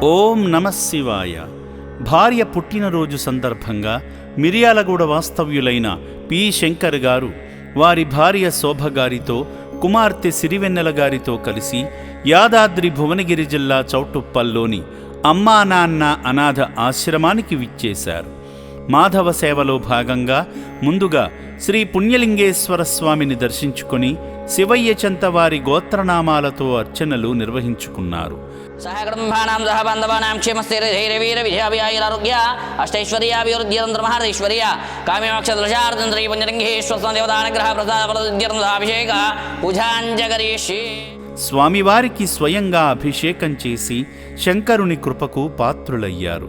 ఓం నమః శివాయ. భార్య పుట్టినరోజు సందర్భంగా మిర్యాలగూడ వాస్తవ్యులైన పి శంకర్ గారు వారి భార్య శోభ గారితో, కుమార్తె సిరివెన్నెల గారితో కలిసి యాదాద్రి భువనగిరి జిల్లా చౌటుప్పల్లోని అమ్మా నాన్న అనాథ ఆశ్రమానికి విచ్చేశారు. మాధవ సేవలో భాగంగా ముందుగా శ్రీ పుణ్యలింగేశ్వర స్వామిని దర్శించుకొని శివయ్య చెంత వారి గోత్రనామాలతో అర్చనలు నిర్వహించుకున్నారు. సహకుటుంబానాం సహబాంధవానాం క్షేమస్థైర్యధైర్యవీర విజయాభియాయురారోగ్య అష్టైశ్వర్యాభివృద్ధ్యతంత్రమహర్దైశ్వర్య కామ్యమోక్షదృశార్థంత్రీ పుణ్యలింగేశ్వర దేవతానుగ్రహ ప్రసాదఫలసిద్ధ్యర్థాభిషేక పూజాంజగరీష్యే. స్వామివారికి స్వయంగా అభిషేకం చేసి శంకరుని కృపకు పాత్రులయ్యారు.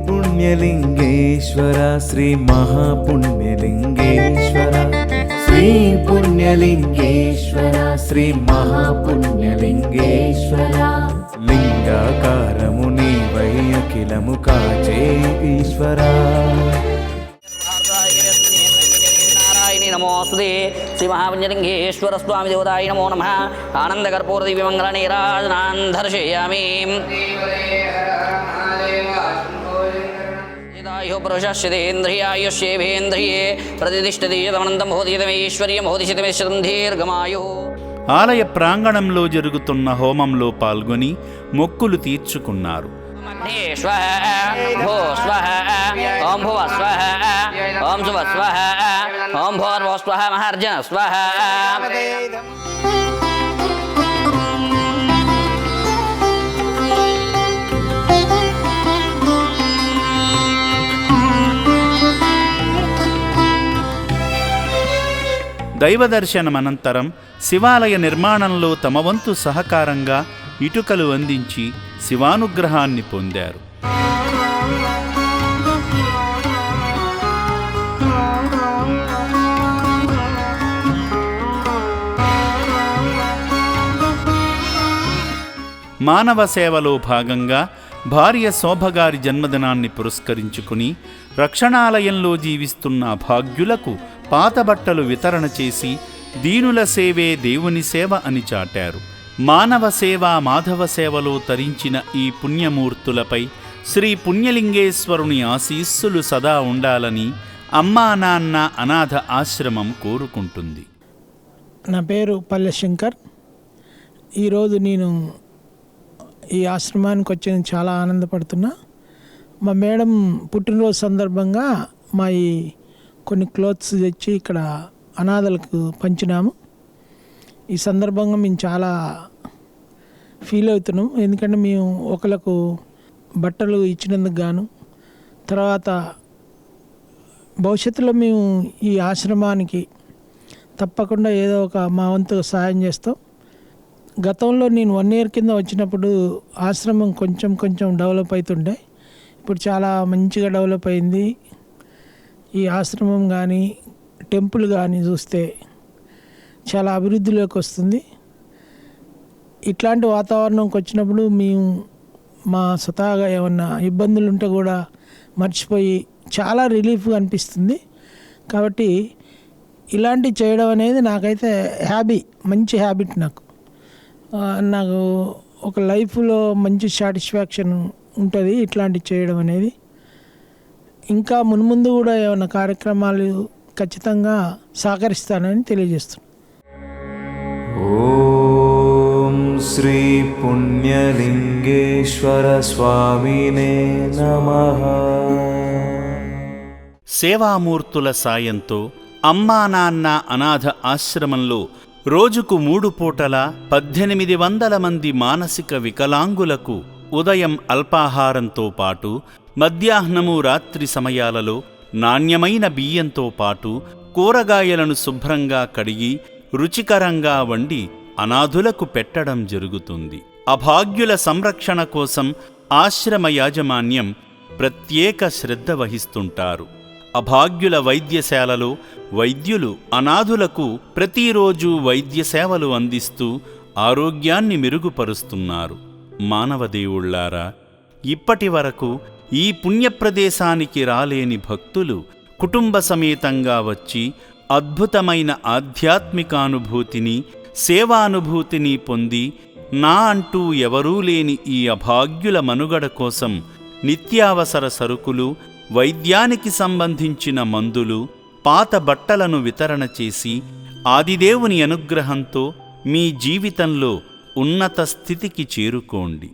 పుణ్యలింగేశ్వర శ్రీ మహాపుణ్యలింగేశ్వర, శ్రీ పుణ్యలింగేశ్వర శ్రీ మహాపుణ్యలింగేశ్వర, లింగాకారము నీవై అఖిలము కాచే ఈశ్వర. నమోస్తుతే శ్రీ మహాపుణ్యలింగేశ్వర స్వామి దేవతాయ నమో నమః. ఆనందకర్పూర దివ్యమంగళ నీరాజనాన్ దర్శయామి. పురుషేంద్రియాయుష్యేంద్రియే ప్రతిష్టతి యదనందం భూతితమేశ్వర్యం భూతిశతమేశ్వరం దీర్ఘమాయు. ఆలయ ప్రాంగణంలో జరుగుతున్న హోమంలో పాల్గొని మొక్కులు తీర్చుకున్నారు. ఓం భువ స్వః ఓం శుభ స్వః ఓం భోర్భో స్వః మహార్జన స్వః. దైవదర్శనం అనంతరం శివాలయ నిర్మాణంలో తమ వంతు సహకారంగా ఇటుకలు అందించి శివానుగ్రహాన్ని పొందారు. మానవ సేవలో భాగంగా భార్య శోభగారి జన్మదినాన్ని పురస్కరించుకుని రక్షణాలయంలో జీవిస్తున్న అభాగ్యులకు పాత బట్టలు వితరణ చేసి దీనుల సేవే దేవుని సేవ అని చాటారు. మానవ సేవ మాధవ సేవలో తరించిన ఈ పుణ్యమూర్తులపై శ్రీ పుణ్యలింగేశ్వరుని ఆశీస్సులు సదా ఉండాలని అమ్మా నాన్న అనాథ ఆశ్రమం కోరుకుంటుంది. నా పేరు పల్లె శంకర్. ఈరోజు నేను ఈ ఆశ్రమానికి వచ్చి చాలా ఆనందపడుతున్నా. మా మేడం పుట్టినరోజు సందర్భంగా మా ఈ కొన్ని క్లోత్స్ తెచ్చి ఇక్కడ అనాథలకు పంచినాము. ఈ సందర్భంగా మేము చాలా ఫీల్ అవుతున్నాం. ఎందుకంటే మేము ఒకరికి బట్టలు ఇచ్చినందుకు గాను, తర్వాత భవిష్యత్తులో మేము ఈ ఆశ్రమానికి తప్పకుండా ఏదో ఒక మా వంతు సహాయం చేస్తాం. గతంలో నేను 1 year కింద వచ్చినప్పుడు ఆశ్రమం కొంచెం డెవలప్ అవుతుండే. ఇప్పుడు చాలా మంచిగా డెవలప్ అయింది. ఈ ఆశ్రమం కానీ టెంపుల్ కానీ చూస్తే చాలా అభివృద్ధిలోకి వస్తుంది. ఇట్లాంటి వాతావరణంకి వచ్చినప్పుడు మేము మా స్వతహాగా ఏమన్నా ఇబ్బందులు ఉంటే కూడా మర్చిపోయి చాలా రిలీఫ్గా అనిపిస్తుంది. కాబట్టి ఇలాంటివి చేయడం అనేది నాకైతే మంచి హ్యాబిట్. నాకు ఒక లైఫ్లో మంచి సాటిస్ఫాక్షన్ ఉంటుంది ఇట్లాంటివి చేయడం అనేది. ఇంకా మున్ముందు కూడా ఏమైనా కార్యక్రమాలు ఖచ్చితంగా సహకరిస్తానని తెలియజేస్తున్నాను. ఓం శ్రీ పుణ్యలింగేశ్వర స్వామినే నమః. సేవామూర్తుల సాయంతో అమ్మా నాన్న అనాథ ఆశ్రమంలో రోజుకు 3 పూటలా 1800 మంది మానసిక వికలాంగులకు ఉదయం అల్పాహారంతో పాటు మధ్యాహ్నము రాత్రి సమయాలలో నాణ్యమైన బియ్యంతో పాటు కూరగాయలను శుభ్రంగా కడిగి రుచికరంగా వండి అనాథులకు పెట్టడం జరుగుతుంది. అభాగ్యుల సంరక్షణ కోసం ఆశ్రమ యాజమాన్యం ప్రత్యేక శ్రద్ధ వహిస్తుంటారు. అభాగ్యుల వైద్యశాలలో వైద్యులు అనాథులకు ప్రతిరోజు వైద్య సేవలు అందిస్తూ ఆరోగ్యాన్ని మెరుగుపరుస్తున్నారు. మానవదేవుళ్లారా, ఇప్పటి వరకు ఈ పుణ్యప్రదేశానికి రాలేని భక్తులు కుటుంబ సమేతంగా వచ్చి అద్భుతమైన ఆధ్యాత్మికానుభూతిని, సేవానుభూతిని పొంది నా అంటూ ఎవరూ లేని ఈ అభాగ్యుల మనుగడ కోసం నిత్యావసర సరుకులు, వైద్యానికి సంబంధించిన మందులు, పాత బట్టలను వితరణ చేసి ఆదిదేవుని అనుగ్రహంతో మీ జీవితంలో ఉన్నత స్థితికి చేరుకోండి.